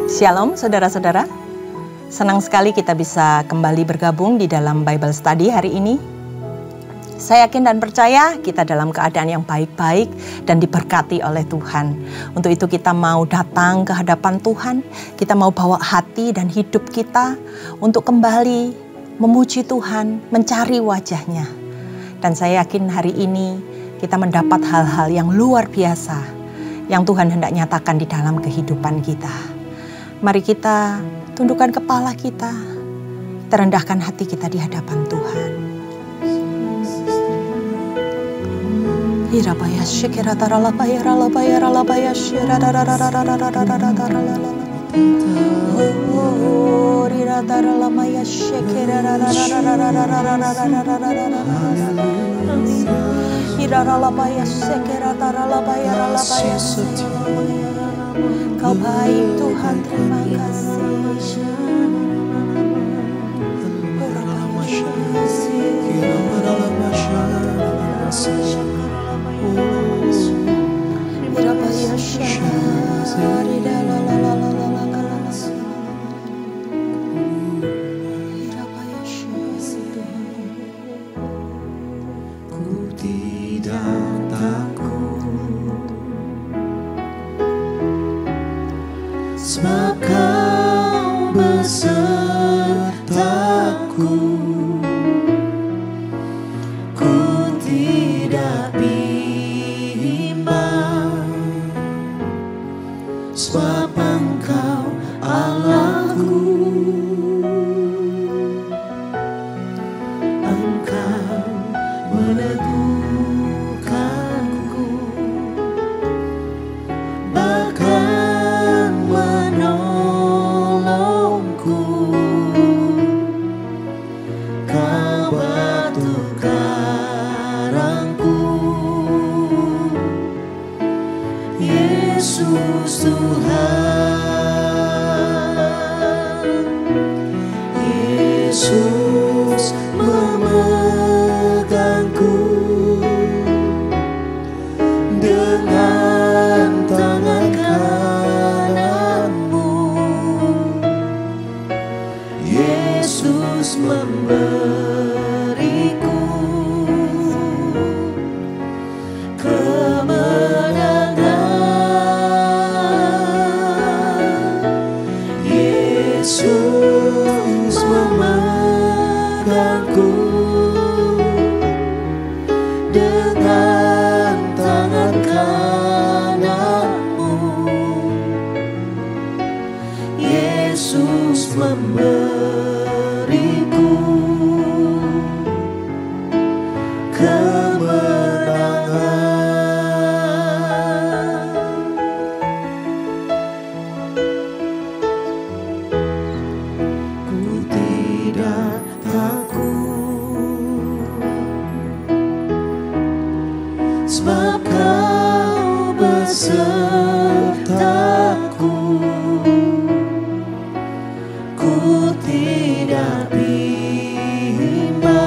Shalom saudara-saudara, senang sekali kita bisa kembali bergabung di dalam Bible Study hari ini. Saya yakin dan percaya kita dalam keadaan yang baik-baik dan diberkati oleh Tuhan. Untuk itu kita mau datang ke hadapan Tuhan, kita mau bawa hati dan hidup kita untuk kembali memuji Tuhan, mencari wajah-Nya. Dan saya yakin hari ini kita mendapat hal-hal yang luar biasa yang Tuhan hendak nyatakan di dalam kehidupan kita. Mari kita tundukkan kepala kita, terendahkan hati kita di hadapan Tuhan. Hirabaya shikira taralabaya ralabaya ralabaya shira oh rira taralamaya shikira hira ralabaya shikira taralabaya ralabaya. Kau baik Tuhan, terima kasih. Sebab Kau besertaku, ku tidak bimbang. Sebab Engkau Allahku, Engkau meneguhkanku, bahkan menolongku. Kau batu karangku, Yesus Tuhan. Yesus memegangku dengan tangan kananmu. Yesus memberiku kemenangan. Yesus memegangku dengan tangan kananmu. Yesus memberiku kemenangan. Ku tidak takut, sebab Kau besertaku, ku tidak bimbang.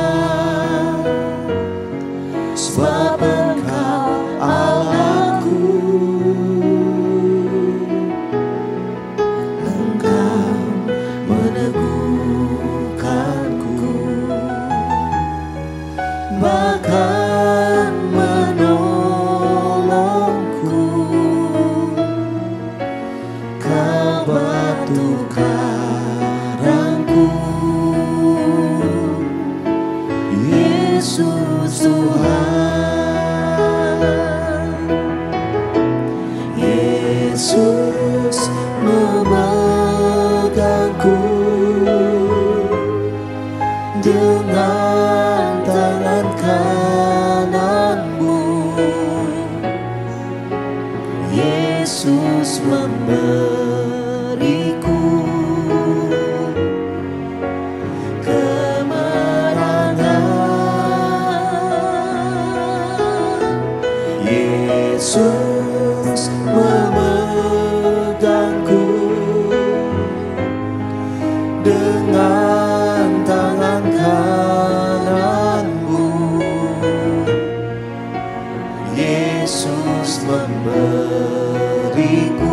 Sebab Engkau Allahku, Engkau meneguhkanku, bahkan menolongku. Kau batu karangku, Yesus Tuhan. Yesus memegangku dengan tangan kananmu. Yesus memberiku kemenangan. Yesus memegangku dengan tangan kananmu. Yesus memberiku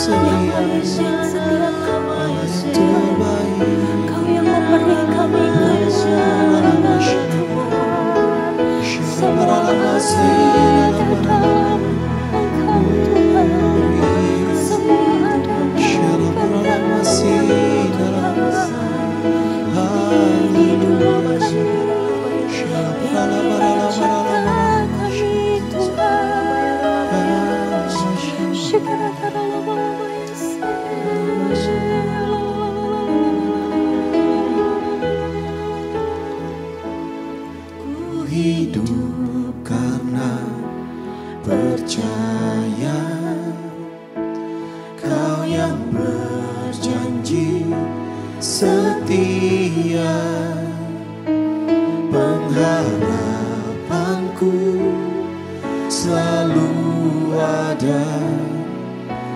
setiap Kau yang memberi kami kehidupan. Semua ada dalam Engkau Tuhan. Semua ada dalam hidup kami. Ku hidup karena percaya Kau yang berjanji setia, pengharapanku selalu ada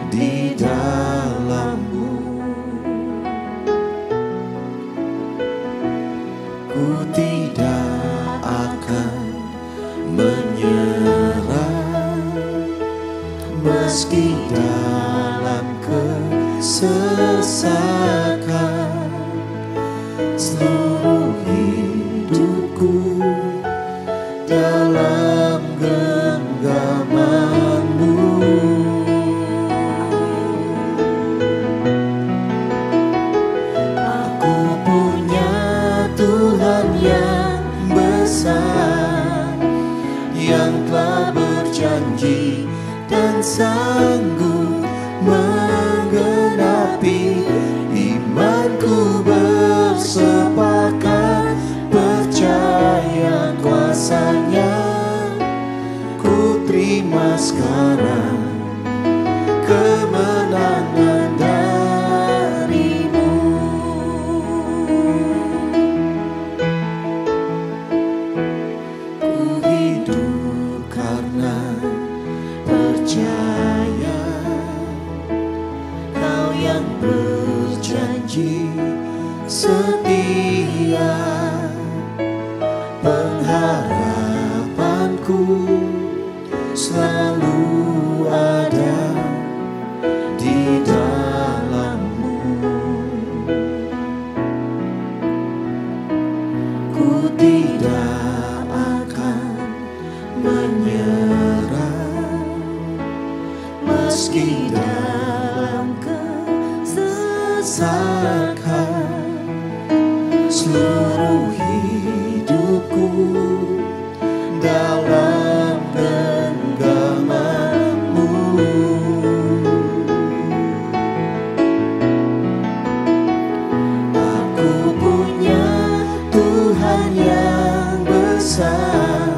di dalam-Mu. Ku tidak akan menyerah meski dalam kesesakan. Seluruh hidupku dalam genggaman-Mu. Aku punya Tuhan yang besar, yang telah berjanji dan sanggup menggenapi. Imanku bersepakat percaya kuasa-Nya. Ku terima sekarang kemenangan dari-Mu. Ku hidup karena percaya Kau yang berjanji setia, pengharapanku selalu ada di dalam-Mu. Ku tidak akan menyerah meski dalam kesesakan. Seluruh hidupku dalam genggaman-Mu. Aku punya Tuhan yang besar,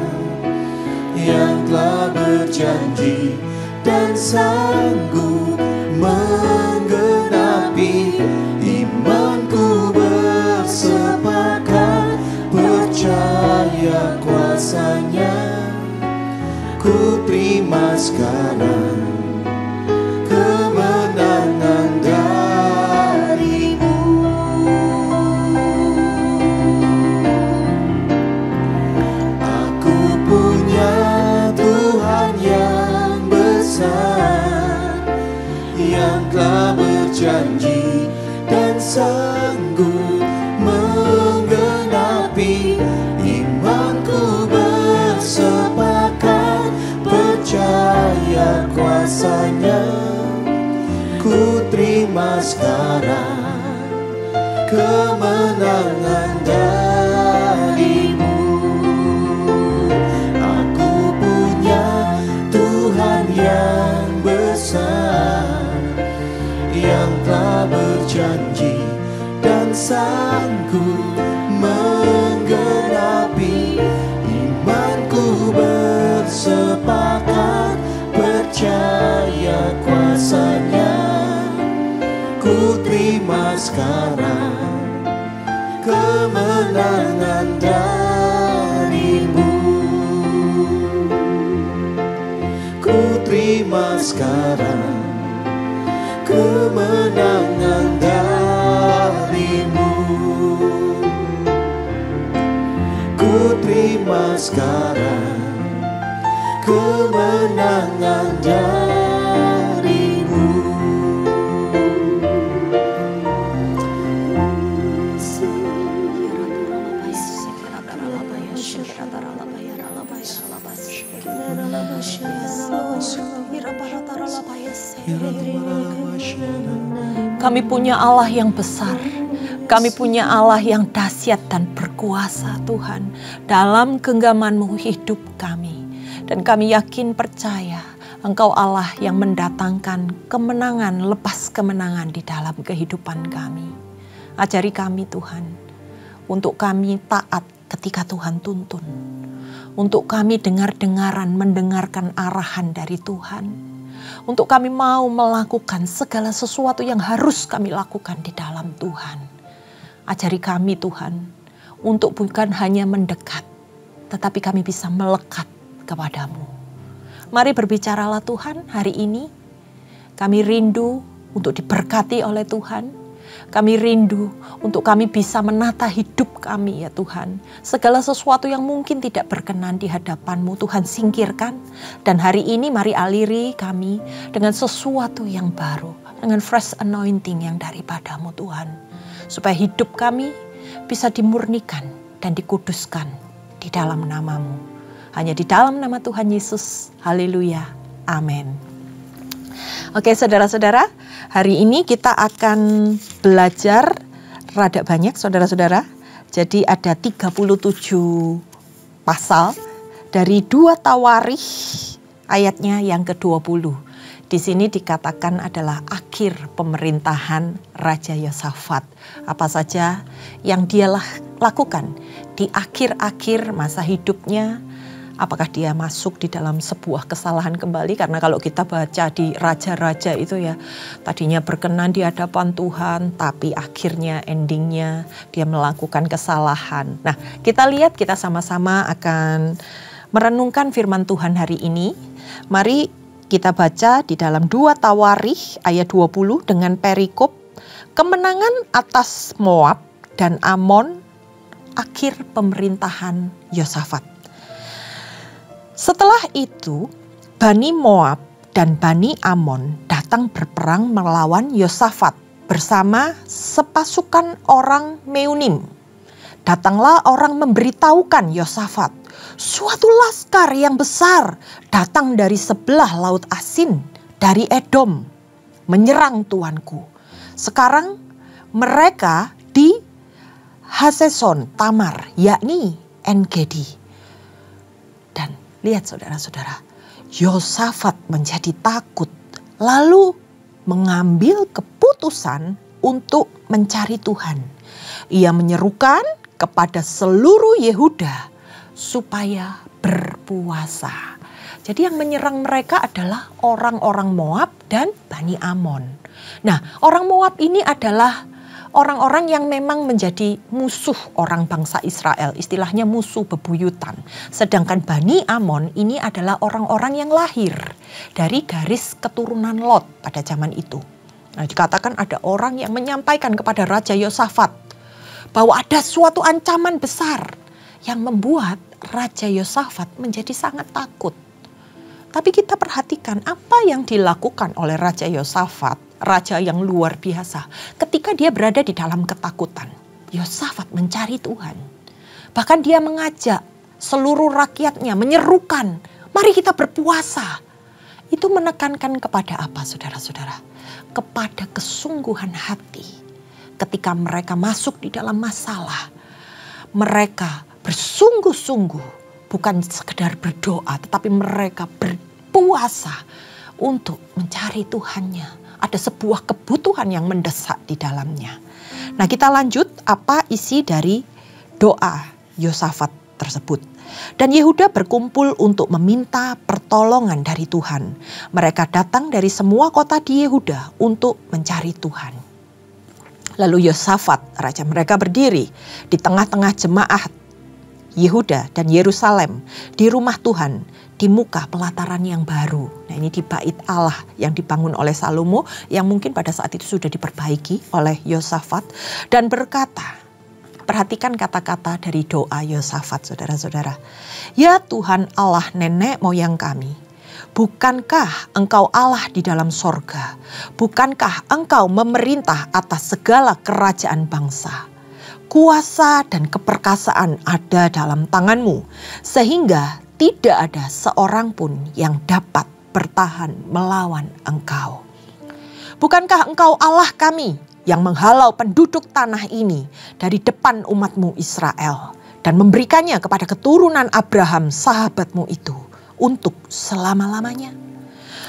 yang telah berjanji dan sanggup menggenapi. Imanku bersepakat percaya kuasa-Nya. Ku terima sekarang kemenangan dari-Mu. Aku punya Tuhan yang besar, yang telah berjanji dan sanggup menggenapi. Imanku bersepakat percaya kuasa-Nya. Ku terima sekarang kemenangan dari-Mu. Aku punya Tuhan yang besar, yang telah berjanji dan sanggup menggenapi. Imanku bersepakat percaya kuasa-Nya. Ku terima sekarang kemenangan dari-Mu. Ku terima sekarang kemenangan dari-Mu. Ku terima sekarang kemenangan dari-Mu. Kami punya Allah yang besar. Kami punya Allah yang dahsyat dan berkuasa Tuhan. Dalam genggaman-Mu hidup kami. Dan kami yakin percaya Engkau Allah yang mendatangkan kemenangan lepas kemenangan di dalam kehidupan kami. Ajari kami Tuhan, untuk kami taat ketika Tuhan tuntun. Untuk kami dengar-dengaran mendengarkan arahan dari Tuhan. Untuk kami mau melakukan segala sesuatu yang harus kami lakukan di dalam Tuhan. Ajari kami Tuhan, untuk bukan hanya mendekat, tetapi kami bisa melekat kepadamu. Mari berbicaralah Tuhan hari ini. Kami rindu untuk diberkati oleh Tuhan. Kami rindu untuk kami bisa menata hidup kami ya Tuhan. Segala sesuatu yang mungkin tidak berkenan di hadapan-Mu Tuhan singkirkan. Dan hari ini mari aliri kami dengan sesuatu yang baru. Dengan fresh anointing yang daripada-Mu Tuhan. Supaya hidup kami bisa dimurnikan dan dikuduskan di dalam nama-Mu. Hanya di dalam nama Tuhan Yesus. Haleluya. Amin. Oke saudara-saudara, hari ini kita akan belajar rada banyak saudara-saudara. Jadi ada 37 pasal dari 2 Tawarikh ayatnya yang ke-20. Di sini dikatakan adalah akhir pemerintahan Raja Yosafat. Apa saja yang dia lakukan di akhir-akhir masa hidupnya. Apakah dia masuk di dalam sebuah kesalahan kembali? Karena kalau kita baca di raja-raja itu ya, tadinya berkenan di hadapan Tuhan, tapi akhirnya endingnya dia melakukan kesalahan. Nah, kita lihat, kita sama-sama akan merenungkan firman Tuhan hari ini. Mari kita baca di dalam 2 Tawarikh ayat 20 dengan perikop kemenangan atas Moab dan Amon akhir pemerintahan Yosafat. Setelah itu, Bani Moab dan Bani Amon datang berperang melawan Yosafat bersama sepasukan orang Meunim. Datanglah orang memberitahukan Yosafat, suatu laskar yang besar datang dari sebelah Laut Asin, dari Edom, menyerang tuanku. Sekarang mereka di Haseson Tamar, yakni En-Gedi. Dan lihat saudara-saudara, Yosafat menjadi takut, lalu mengambil keputusan untuk mencari Tuhan. Ia menyerukan kepada seluruh Yehuda supaya berpuasa. Jadi yang menyerang mereka adalah orang-orang Moab dan Bani Amon. Nah, orang Moab ini adalah orang-orang yang memang menjadi musuh orang bangsa Israel, istilahnya musuh bebuyutan. Sedangkan Bani Amon ini adalah orang-orang yang lahir dari garis keturunan Lot pada zaman itu. Nah, dikatakan ada orang yang menyampaikan kepada Raja Yosafat bahwa ada suatu ancaman besar yang membuat Raja Yosafat menjadi sangat takut. Tapi kita perhatikan apa yang dilakukan oleh Raja Yosafat, raja yang luar biasa. Ketika dia berada di dalam ketakutan, Yosafat mencari Tuhan. Bahkan dia mengajak seluruh rakyatnya, menyerukan, mari kita berpuasa. Itu menekankan kepada apa saudara-saudara? Kepada kesungguhan hati. Ketika mereka masuk di dalam masalah, mereka bersungguh-sungguh. Bukan sekedar berdoa, tetapi mereka berpuasa untuk mencari Tuhannya. Ada sebuah kebutuhan yang mendesak di dalamnya. Nah, kita lanjut apa isi dari doa Yosafat tersebut. Dan Yehuda berkumpul untuk meminta pertolongan dari Tuhan. Mereka datang dari semua kota di Yehuda untuk mencari Tuhan. Lalu Yosafat, raja mereka, berdiri di tengah-tengah jemaah Yehuda dan Yerusalem di rumah Tuhan di muka pelataran yang baru. Nah, ini di bait Allah yang dibangun oleh Salomo yang mungkin pada saat itu sudah diperbaiki oleh Yosafat dan berkata, perhatikan kata-kata dari doa Yosafat saudara-saudara. Ya Tuhan Allah nenek moyang kami, bukankah Engkau Allah di dalam sorga? Bukankah Engkau memerintah atas segala kerajaan bangsa? Kuasa dan keperkasaan ada dalam tangan-Mu, sehingga tidak ada seorang pun yang dapat bertahan melawan Engkau. Bukankah engkau Allah kami yang menghalau penduduk tanah ini dari depan umatmu Israel dan memberikannya kepada keturunan Abraham sahabatmu itu untuk selama-lamanya?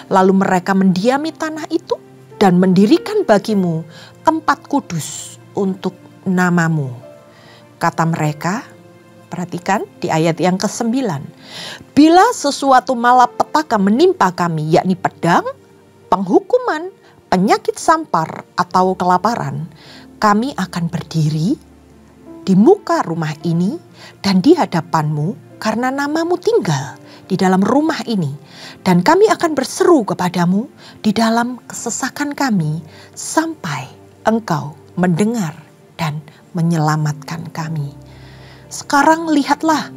Lalu mereka mendiami tanah itu dan mendirikan bagimu tempat kudus untuk namamu. Kata mereka, perhatikan di ayat yang ke-9. Bila sesuatu malapetaka menimpa kami, yakni pedang, penghukuman, penyakit sampar, atau kelaparan, kami akan berdiri di muka rumah ini dan di hadapanmu karena namamu tinggal di dalam rumah ini. Dan kami akan berseru kepadamu di dalam kesesakan kami sampai engkau mendengar dan menyelamatkan kami. Sekarang lihatlah,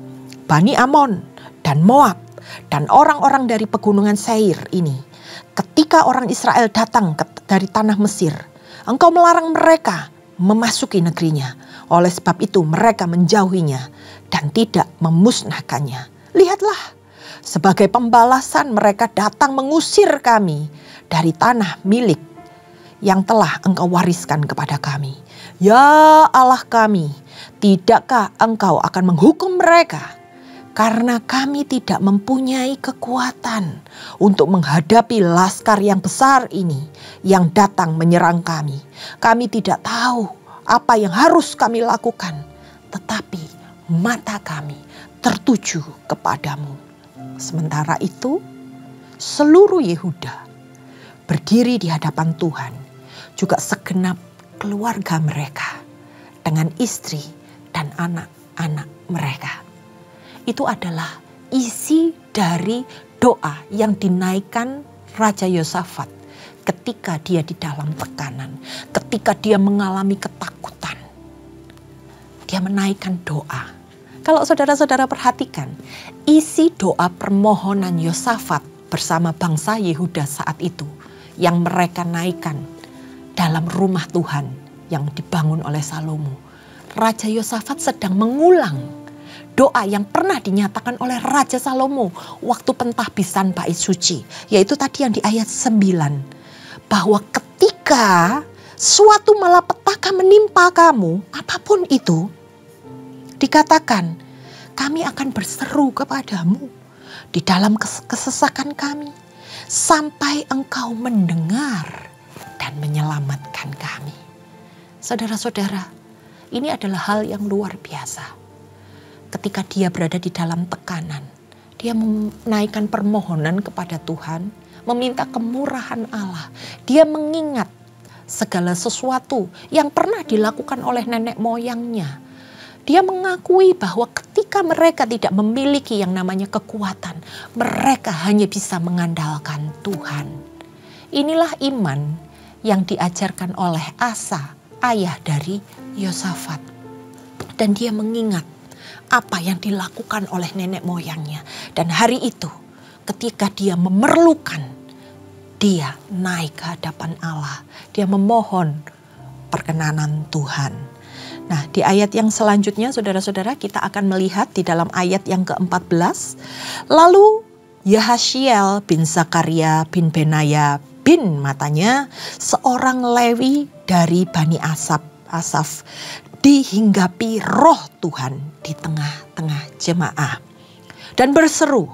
Bani Amon dan Moab dan orang-orang dari pegunungan Seir ini. Ketika orang Israel datang dari tanah Mesir, engkau melarang mereka memasuki negerinya. Oleh sebab itu mereka menjauhinya dan tidak memusnahkannya. Lihatlah, sebagai pembalasan mereka datang mengusir kami dari tanah milik yang telah engkau wariskan kepada kami. Ya Allah kami, tidakkah engkau akan menghukum mereka? Karena kami tidak mempunyai kekuatan untuk menghadapi laskar yang besar ini yang datang menyerang kami. Kami tidak tahu apa yang harus kami lakukan, tetapi mata kami tertuju kepadamu. Sementara itu, seluruh Yehuda berdiri di hadapan Tuhan, juga segenap keluarga mereka dengan istri dan anak-anak mereka. Itu adalah isi dari doa yang dinaikkan Raja Yosafat ketika dia di dalam tekanan, ketika dia mengalami ketakutan. Dia menaikkan doa. Kalau saudara-saudara perhatikan, isi doa permohonan Yosafat bersama bangsa Yehuda saat itu yang mereka naikkan dalam rumah Tuhan yang dibangun oleh Salomo. Raja Yosafat sedang mengulang doa yang pernah dinyatakan oleh Raja Salomo waktu pentahbisan bait suci. Yaitu tadi yang di ayat 9. Bahwa ketika suatu malapetaka menimpa kamu, apapun itu, dikatakan kami akan berseru kepadamu di dalam kesesakan kami sampai engkau mendengar dan menyelamatkan kami. Saudara-saudara, ini adalah hal yang luar biasa. Ketika dia berada di dalam tekanan, dia menaikkan permohonan kepada Tuhan, meminta kemurahan Allah. Dia mengingat segala sesuatu yang pernah dilakukan oleh nenek moyangnya. Dia mengakui bahwa ketika mereka tidak memiliki yang namanya kekuatan, mereka hanya bisa mengandalkan Tuhan. Inilah iman yang diajarkan oleh Asa, ayah dari Yosafat. Dan dia mengingat apa yang dilakukan oleh nenek moyangnya. Dan hari itu ketika dia memerlukan, dia naik ke hadapan Allah. Dia memohon perkenanan Tuhan. Nah, di ayat yang selanjutnya saudara-saudara kita akan melihat di dalam ayat yang ke-14. Lalu Yahasiel bin Zakaria bin Benaya bin Matanya, seorang Lewi dari Bani Asaf, dihinggapi roh Tuhan di tengah-tengah jemaah. Dan berseru,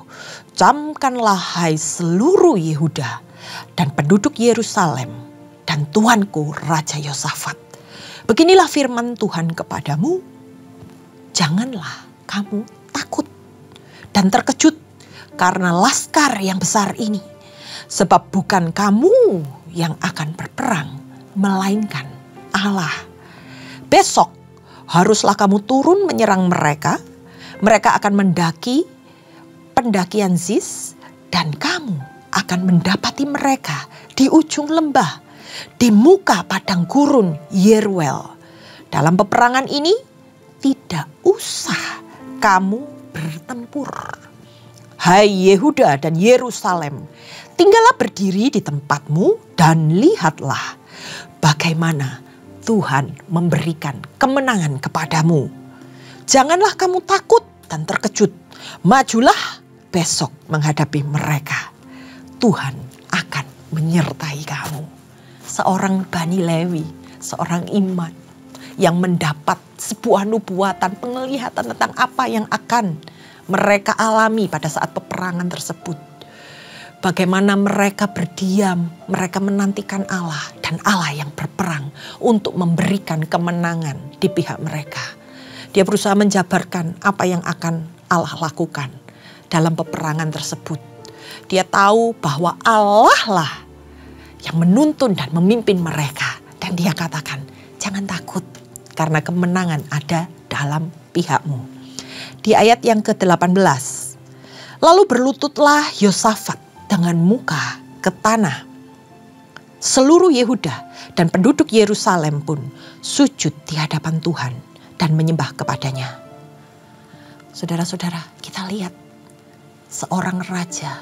camkanlah hai seluruh Yehuda dan penduduk Yerusalem dan tuanku Raja Yosafat. Beginilah firman Tuhan kepadamu, janganlah kamu takut dan terkejut karena laskar yang besar ini. Sebab bukan kamu yang akan berperang, melainkan Allah. Besok haruslah kamu turun menyerang mereka. Mereka akan mendaki pendakian Ziz dan kamu akan mendapati mereka di ujung lembah, di muka padang gurun Yeruel. Dalam peperangan ini tidak usah kamu bertempur. Hai Yehuda dan Yerusalem, tinggallah berdiri di tempatmu dan lihatlah bagaimana Tuhan memberikan kemenangan kepadamu. Janganlah kamu takut dan terkejut. Majulah besok menghadapi mereka. Tuhan akan menyertai kamu. seorang Bani Lewi, seorang imam yang mendapat sebuah nubuatan, penglihatan tentang apa yang akan mereka alami pada saat peperangan tersebut. Bagaimana mereka berdiam, mereka menantikan Allah dan Allah yang berperang untuk memberikan kemenangan di pihak mereka. Dia berusaha menjabarkan apa yang akan Allah lakukan dalam peperangan tersebut. Dia tahu bahwa Allah lah yang menuntun dan memimpin mereka. Dan dia katakan, jangan takut karena kemenangan ada dalam pihakmu. Di ayat yang ke-18, lalu berlututlah Yosafat dengan muka ke tanah. Seluruh Yehuda dan penduduk Yerusalem pun sujud di hadapan Tuhan dan menyembah kepadanya. Saudara-saudara, kita lihat seorang raja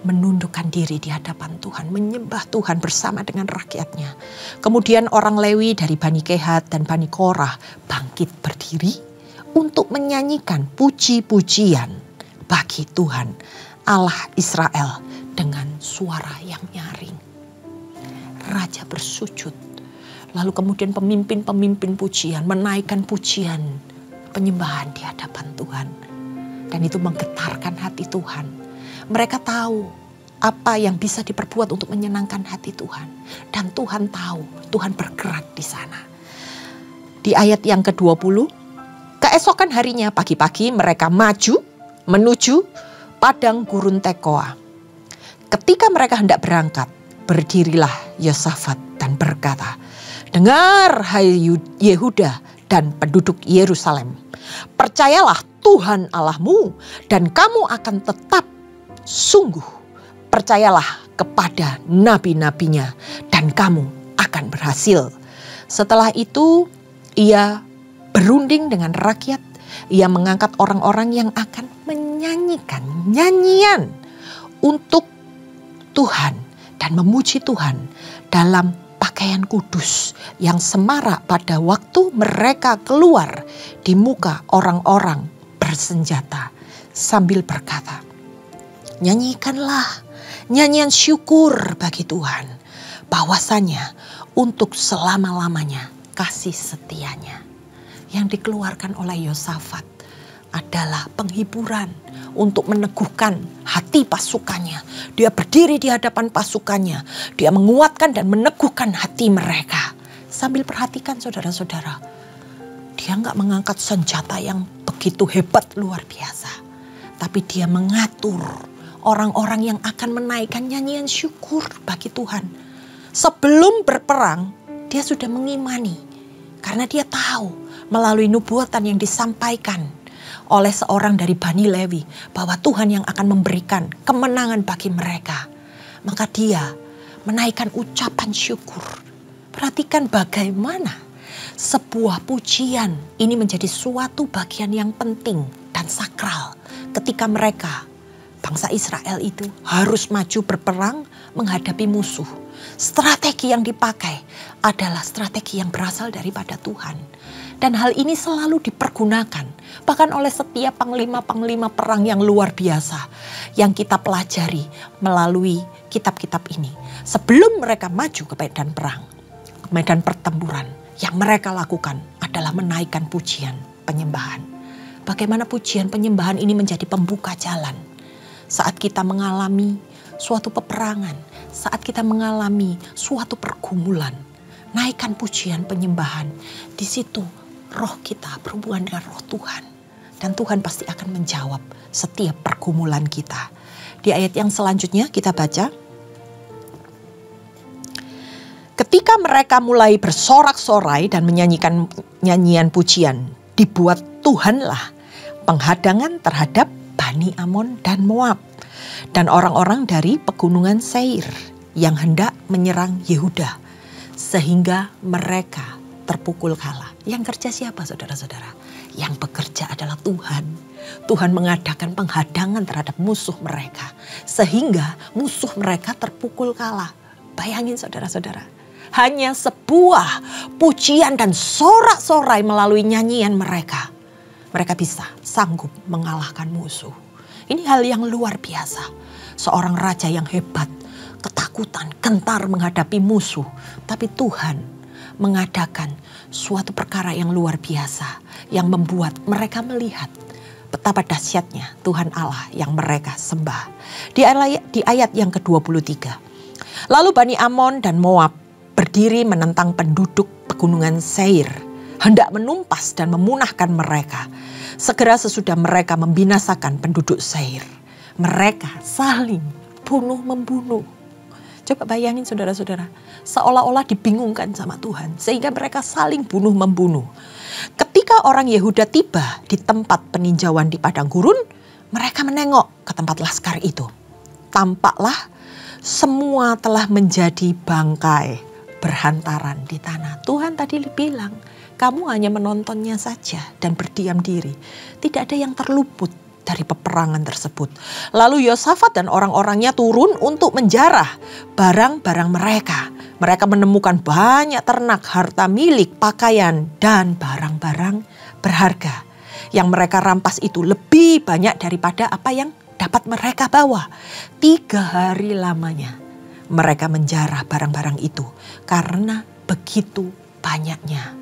menundukkan diri di hadapan Tuhan, menyembah Tuhan bersama dengan rakyatnya. Kemudian orang Lewi dari Bani Kehat dan Bani Korah bangkit berdiri untuk menyanyikan puji-pujian bagi Tuhan Allah Israel dengan suara yang nyaring. Raja bersujud, lalu kemudian pemimpin-pemimpin pujian menaikkan pujian penyembahan di hadapan Tuhan. Dan itu menggetarkan hati Tuhan. Mereka tahu apa yang bisa diperbuat untuk menyenangkan hati Tuhan. Dan Tuhan tahu, Tuhan bergerak di sana. Di ayat yang ke-20, keesokan harinya pagi-pagi mereka maju menuju padang gurun Tekoa. Ketika mereka hendak berangkat, berdirilah Yosafat dan berkata, dengar hai Yehuda dan penduduk Yerusalem, percayalah Tuhan Allahmu dan kamu akan tetap sungguh. Percayalah kepada nabi-nabinya dan kamu akan berhasil. Setelah itu ia berunding dengan rakyat. Ia mengangkat orang-orang yang akan menyanyikan nyanyian untuk Tuhan dan memuji Tuhan dalam pakaian kudus yang semarak pada waktu mereka keluar di muka orang-orang bersenjata sambil berkata, nyanyikanlah nyanyian syukur bagi Tuhan, bahwasanya untuk selama-lamanya kasih setianya. Yang dikeluarkan oleh Yosafat adalah penghiburan untuk meneguhkan hati pasukannya. Dia berdiri di hadapan pasukannya. Dia menguatkan dan meneguhkan hati mereka. Sambil perhatikan saudara-saudara, dia nggak mengangkat senjata yang begitu hebat luar biasa. Tapi dia mengatur orang-orang yang akan menaikkan nyanyian syukur bagi Tuhan. Sebelum berperang, dia sudah mengimani. Karena dia tahu melalui nubuatan yang disampaikan oleh seorang dari Bani Lewi bahwa Tuhan yang akan memberikan kemenangan bagi mereka. Maka dia menaikkan ucapan syukur. Perhatikan bagaimana sebuah pujian ini menjadi suatu bagian yang penting dan sakral ketika mereka, bangsa Israel itu, harus maju berperang menghadapi musuh. Strategi yang dipakai adalah strategi yang berasal daripada Tuhan. Dan hal ini selalu dipergunakan bahkan oleh setiap panglima-panglima perang yang luar biasa yang kita pelajari melalui kitab-kitab ini. Sebelum mereka maju ke medan perang, ke medan pertempuran, yang mereka lakukan adalah menaikkan pujian penyembahan. Bagaimana pujian penyembahan ini menjadi pembuka jalan saat kita mengalami suatu peperangan, saat kita mengalami suatu pergumulan. Naikkan pujian penyembahan. Di situ roh kita berhubungan dengan roh Tuhan. Dan Tuhan pasti akan menjawab setiap pergumulan kita. Di ayat yang selanjutnya kita baca. Ketika mereka mulai bersorak-sorai dan menyanyikan nyanyian pujian, dibuat Tuhanlah penghadangan terhadap Bani Amon dan Moab dan orang-orang dari pegunungan Seir yang hendak menyerang Yehuda, sehingga mereka terpukul kalah. Yang kerja siapa saudara-saudara? Yang bekerja adalah Tuhan. Tuhan mengadakan penghadangan terhadap musuh mereka, sehingga musuh mereka terpukul kalah. Bayangin saudara-saudara, hanya sebuah pujian dan sorak-sorai melalui nyanyian mereka, mereka bisa sanggup mengalahkan musuh. Ini hal yang luar biasa. Seorang raja yang hebat ketakutan, gentar menghadapi musuh. Tapi Tuhan mengadakan suatu perkara yang luar biasa yang membuat mereka melihat betapa dahsyatnya Tuhan Allah yang mereka sembah. Di ayat yang ke-23. Lalu Bani Amon dan Moab berdiri menentang penduduk pegunungan Seir, hendak menumpas dan memunahkan mereka. Segera sesudah mereka membinasakan penduduk Seir, mereka saling bunuh-membunuh. Coba bayangin saudara-saudara, seolah-olah dibingungkan sama Tuhan sehingga mereka saling bunuh-membunuh. Ketika orang Yehuda tiba di tempat peninjauan di padang gurun, mereka menengok ke tempat laskar itu. Tampaklah semua telah menjadi bangkai berhantaran di tanah. Tuhan tadi bilang, kamu hanya menontonnya saja dan berdiam diri. Tidak ada yang terluput dari peperangan tersebut. Lalu Yosafat dan orang-orangnya turun untuk menjarah barang-barang mereka. Mereka menemukan banyak ternak, harta milik, pakaian, dan barang-barang berharga. Yang mereka rampas itu lebih banyak daripada apa yang dapat mereka bawa. 3 hari lamanya mereka menjarah barang-barang itu karena begitu banyaknya.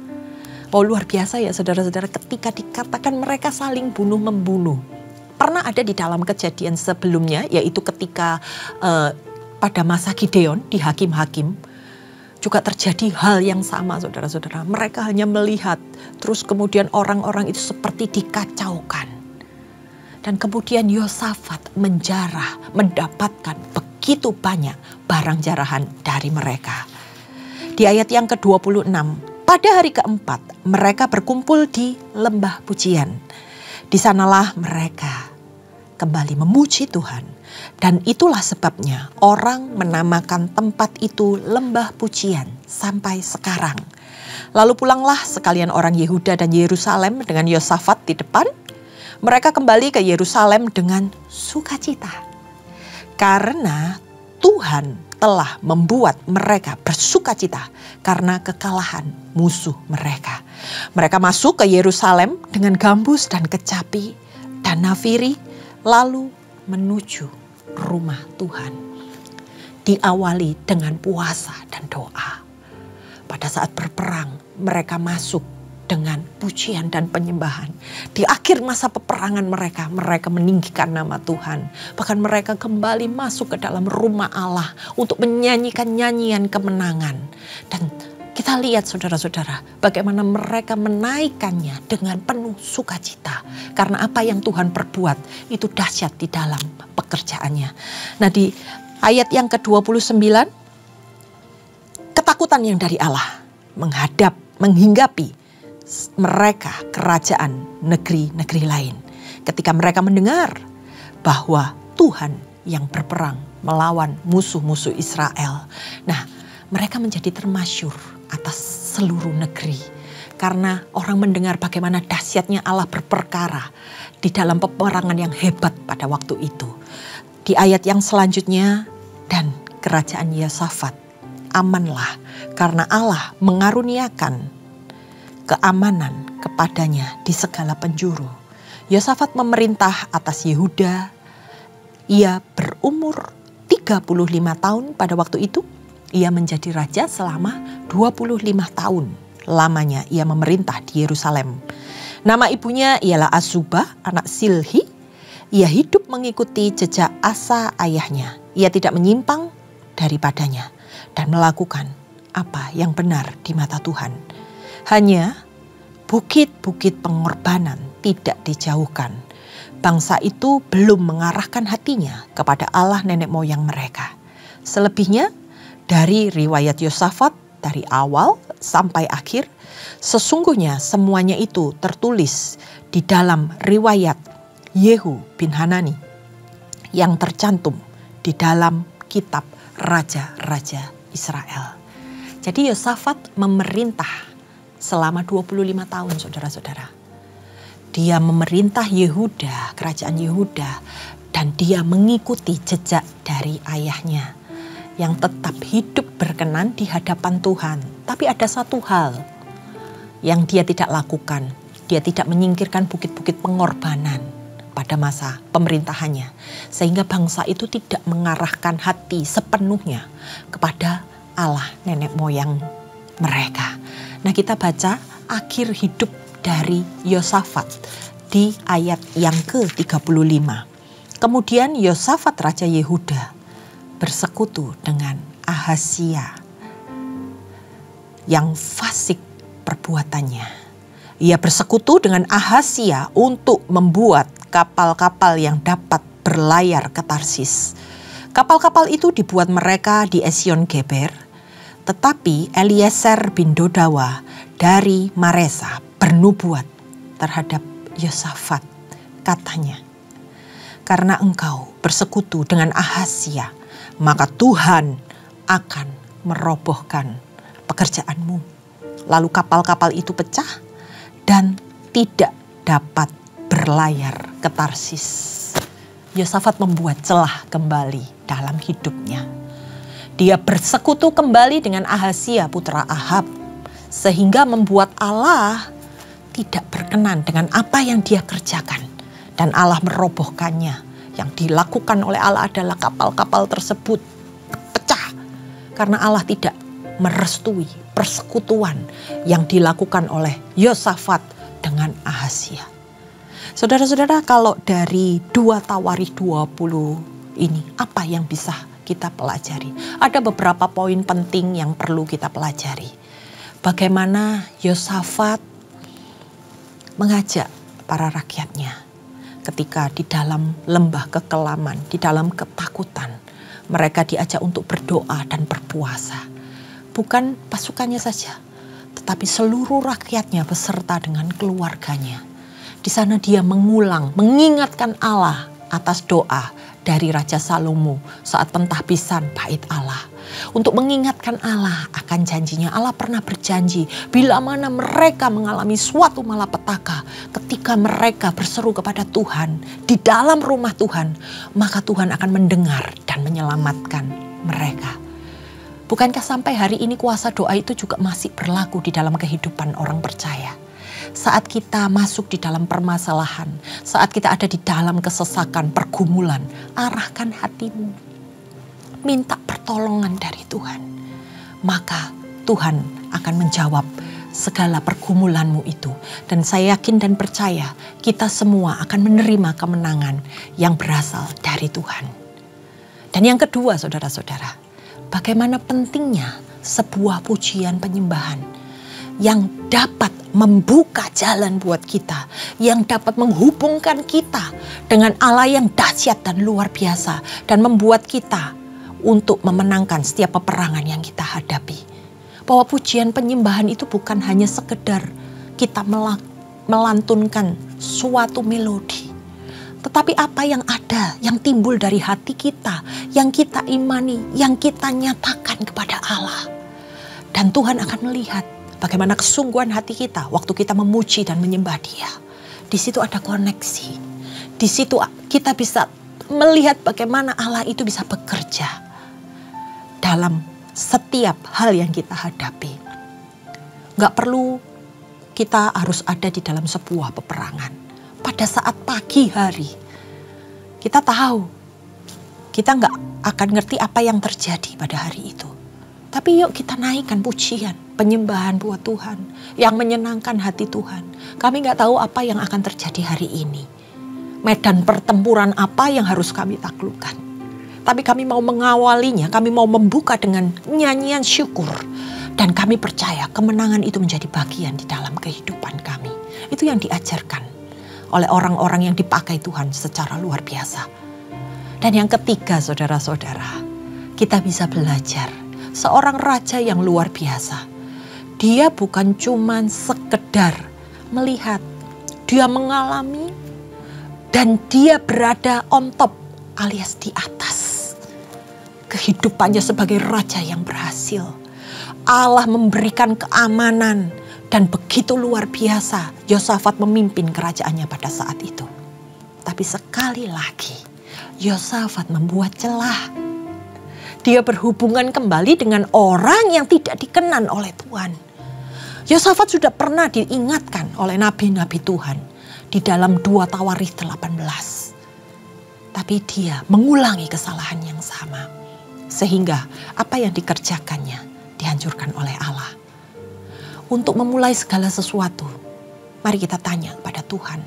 Oh, luar biasa ya saudara-saudara, ketika dikatakan mereka saling bunuh-membunuh. Pernah ada di dalam kejadian sebelumnya, yaitu ketika pada masa Gideon di Hakim-Hakim juga terjadi hal yang sama saudara-saudara. Mereka hanya melihat, terus kemudian orang-orang itu seperti dikacaukan. Dan kemudian Yosafat menjarah, mendapatkan begitu banyak barang jarahan dari mereka. Di ayat yang ke-26, pada hari keempat mereka berkumpul di lembah pujian. Di sanalah mereka kembali memuji Tuhan. Dan itulah sebabnya orang menamakan tempat itu lembah pujian sampai sekarang. Lalu pulanglah sekalian orang Yehuda dan Yerusalem dengan Yosafat di depan. Mereka kembali ke Yerusalem dengan sukacita. Karena Tuhan telah membuat mereka bersukacita karena kekalahan musuh mereka. Mereka masuk ke Yerusalem dengan gambus dan kecapi dan nafiri, lalu menuju rumah Tuhan. Diawali dengan puasa dan doa. Pada saat berperang, mereka masuk dengan pujian dan penyembahan. Di akhir masa peperangan mereka meninggikan nama Tuhan. Bahkan mereka kembali masuk ke dalam rumah Allah untuk menyanyikan nyanyian kemenangan. Dan kita lihat saudara-saudara, bagaimana mereka menaikkannya dengan penuh sukacita. Karena apa yang Tuhan perbuat itu dahsyat di dalam pekerjaannya. Nah, di ayat yang ke-29, ketakutan yang dari Allah menghinggapi mereka kerajaan negeri-negeri lain. Ketika mereka mendengar bahwa Tuhan yang berperang melawan musuh-musuh Israel. Nah, mereka menjadi termasyur atas seluruh negeri. Karena orang mendengar bagaimana dahsyatnya Allah berperkara di dalam peperangan yang hebat pada waktu itu. Di ayat yang selanjutnya, dan kerajaan Yosafat amanlah karena Allah mengaruniakan keamanan kepadanya di segala penjuru. Yosafat memerintah atas Yehuda. Ia berumur 35 tahun pada waktu itu. Ia menjadi raja selama 25 tahun. Lamanya ia memerintah di Yerusalem. Nama ibunya ialah Azubah, anak Silhi. Ia hidup mengikuti jejak Asa ayahnya. Ia tidak menyimpang daripadanya dan melakukan apa yang benar di mata Tuhan. Hanya bukit-bukit pengorbanan tidak dijauhkan. Bangsa itu belum mengarahkan hatinya kepada Allah nenek moyang mereka. Selebihnya dari riwayat Yosafat dari awal sampai akhir, sesungguhnya semuanya itu tertulis di dalam riwayat Yehu bin Hanani yang tercantum di dalam kitab Raja-Raja Israel. Jadi Yosafat memerintah selama 25 tahun saudara-saudara. Dia memerintah Yehuda, kerajaan Yehuda, dan dia mengikuti jejak dari ayahnya yang tetap hidup berkenan di hadapan Tuhan. Tapi ada satu hal yang dia tidak lakukan. Dia tidak menyingkirkan bukit-bukit pengorbanan. pada masa pemerintahannya. Sehingga bangsa itu tidak mengarahkan hati sepenuhnya kepada Allah nenek moyang mereka. Nah, kita baca akhir hidup dari Yosafat di ayat yang ke-35. Kemudian Yosafat Raja Yehuda bersekutu dengan Ahazia yang fasik perbuatannya. Ia bersekutu dengan Ahazia untuk membuat kapal-kapal yang dapat berlayar ke Tarsis. Kapal-kapal itu dibuat mereka di Esion Geber, tetapi Eliezer bin Dodawa dari Maresa bernubuat terhadap Yosafat. Katanya, karena engkau bersekutu dengan Ahazia, maka Tuhan akan merobohkan pekerjaanmu. Lalu kapal-kapal itu pecah dan tidak dapat berlayar ke Tarsis. Yosafat membuat celah kembali dalam hidupnya. Dia bersekutu kembali dengan Ahazia putra Ahab, sehingga membuat Allah tidak berkenan dengan apa yang dia kerjakan. Dan Allah merobohkannya. Yang dilakukan oleh Allah adalah kapal-kapal tersebut pecah. Karena Allah tidak merestui persekutuan yang dilakukan oleh Yosafat dengan Ahazia. Saudara-saudara, kalau dari 2 Tawarikh 20 ini, apa yang bisa kita pelajari? Ada beberapa poin penting yang perlu kita pelajari. Bagaimana Yosafat mengajak para rakyatnya ketika di dalam lembah kekelaman, di dalam ketakutan. Mereka diajak untuk berdoa dan berpuasa. Bukan pasukannya saja, tetapi seluruh rakyatnya beserta dengan keluarganya. Di sana dia mengingatkan Allah atas doa dari Raja Salomo saat pentahbisan bait Allah. Untuk mengingatkan Allah akan janjinya. Allah pernah berjanji bila mana mereka mengalami suatu malapetaka, ketika mereka berseru kepada Tuhan di dalam rumah Tuhan, maka Tuhan akan mendengar dan menyelamatkan mereka. Bukankah sampai hari ini kuasa doa itu juga masih berlaku di dalam kehidupan orang percaya? Saat kita masuk di dalam permasalahan, saat kita ada di dalam kesesakan, pergumulan, arahkan hatimu. Minta pertolongan dari Tuhan. Maka Tuhan akan menjawab segala pergumulanmu itu. Dan saya yakin dan percaya kita semua akan menerima kemenangan yang berasal dari Tuhan. Dan yang kedua, saudara-saudara, bagaimana pentingnya sebuah pujian penyembahan yang dapat membuka jalan buat kita, yang dapat menghubungkan kita dengan Allah yang dahsyat dan luar biasa, dan membuat kita untuk memenangkan setiap peperangan yang kita hadapi. Bahwa pujian penyembahan itu bukan hanya sekedar kita melantunkan suatu melodi, tetapi apa yang ada, yang timbul dari hati kita, yang kita imani, yang kita nyatakan kepada Allah. Dan Tuhan akan melihat bagaimana kesungguhan hati kita waktu kita memuji dan menyembah Dia. Di situ ada koneksi. Di situ kita bisa melihat bagaimana Allah itu bisa bekerja dalam setiap hal yang kita hadapi. Gak perlu kita harus ada di dalam sebuah peperangan. Pada saat pagi hari, kita tahu, kita gak akan ngerti apa yang terjadi pada hari itu. Tapi yuk kita naikkan pujian, penyembahan buat Tuhan, yang menyenangkan hati Tuhan. Kami gak tahu apa yang akan terjadi hari ini. Medan pertempuran apa yang harus kami taklukkan. Tapi kami mau mengawalinya, kami mau membuka dengan nyanyian syukur. Dan kami percaya kemenangan itu menjadi bagian di dalam kehidupan kami. Itu yang diajarkan oleh orang-orang yang dipakai Tuhan secara luar biasa. Dan yang ketiga, saudara-saudara, kita bisa belajar seorang raja yang luar biasa. Dia bukan cuma sekedar melihat, dia mengalami dan dia berada on top alias di atas. Kehidupannya sebagai raja yang berhasil. Allah memberikan keamanan dan begitu luar biasa Yosafat memimpin kerajaannya pada saat itu. Tapi sekali lagi Yosafat membuat celah. Dia berhubungan kembali dengan orang yang tidak dikenan oleh Tuhan. Yosafat sudah pernah diingatkan oleh nabi-nabi Tuhan. di dalam 2 Tawarikh 18. Tapi dia mengulangi kesalahan yang sama. Sehingga apa yang dikerjakannya dihancurkan oleh Allah. Untuk memulai segala sesuatu, mari kita tanya kepada Tuhan.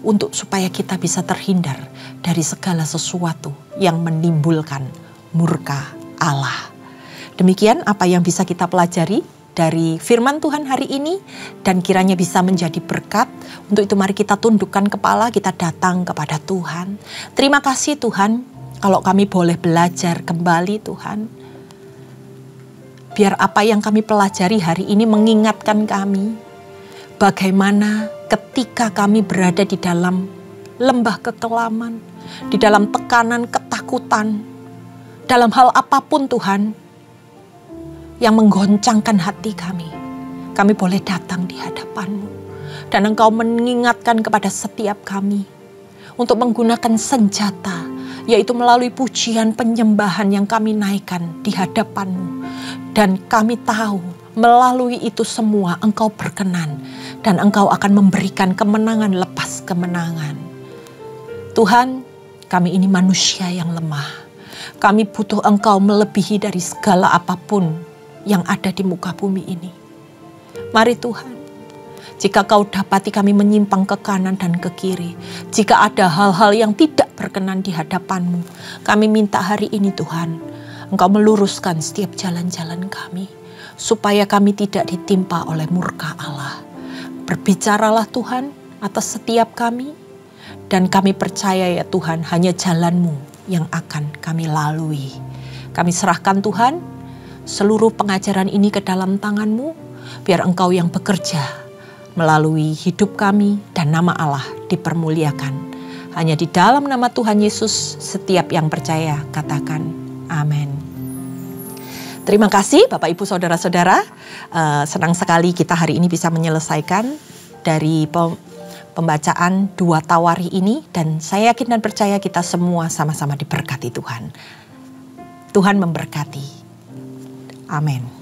Untuk supaya kita bisa terhindar dari segala sesuatu yang menimbulkan murka Allah. Demikian apa yang bisa kita pelajari dari firman Tuhan hari ini. Dan kiranya bisa menjadi berkat. Untuk itu mari kita tundukkan kepala, kita datang kepada Tuhan. Terima kasih Tuhan, kalau kami boleh belajar kembali Tuhan. Biar apa yang kami pelajari hari ini mengingatkan kami. Bagaimana ketika kami berada di dalam lembah kekelaman. Di dalam tekanan, ketakutan. Dalam hal apapun Tuhan. Yang menggoncangkan hati kami. Kami boleh datang di hadapan-Mu. Dan Engkau mengingatkan kepada setiap kami. Untuk menggunakan senjata. Yaitu melalui pujian penyembahan yang kami naikkan di hadapan-Mu. Dan kami tahu melalui itu semua Engkau berkenan. Dan Engkau akan memberikan kemenangan lepas kemenangan. Tuhan, kami ini manusia yang lemah. Kami butuh Engkau melebihi dari segala apapun yang ada di muka bumi ini. Mari Tuhan, jika Kau dapati kami menyimpang ke kanan dan ke kiri, jika ada hal-hal yang tidak berkenan di hadapan-Mu, kami minta hari ini Tuhan, Engkau meluruskan setiap jalan-jalan kami, supaya kami tidak ditimpa oleh murka Allah. Berbicaralah Tuhan atas setiap kami, dan kami percaya ya Tuhan, hanya jalan-Mu yang akan kami lalui. Kami serahkan Tuhan, seluruh pengajaran ini ke dalam tangan-Mu, biar Engkau yang bekerja melalui hidup kami dan nama Allah dipermuliakan. Hanya di dalam nama Tuhan Yesus, setiap yang percaya katakan amin. Terima kasih Bapak Ibu Saudara-saudara, senang sekali kita hari ini bisa menyelesaikan dari pembacaan 2 Tawarikh ini. Dan saya yakin dan percaya kita semua sama-sama diberkati Tuhan. Tuhan memberkati. Amin.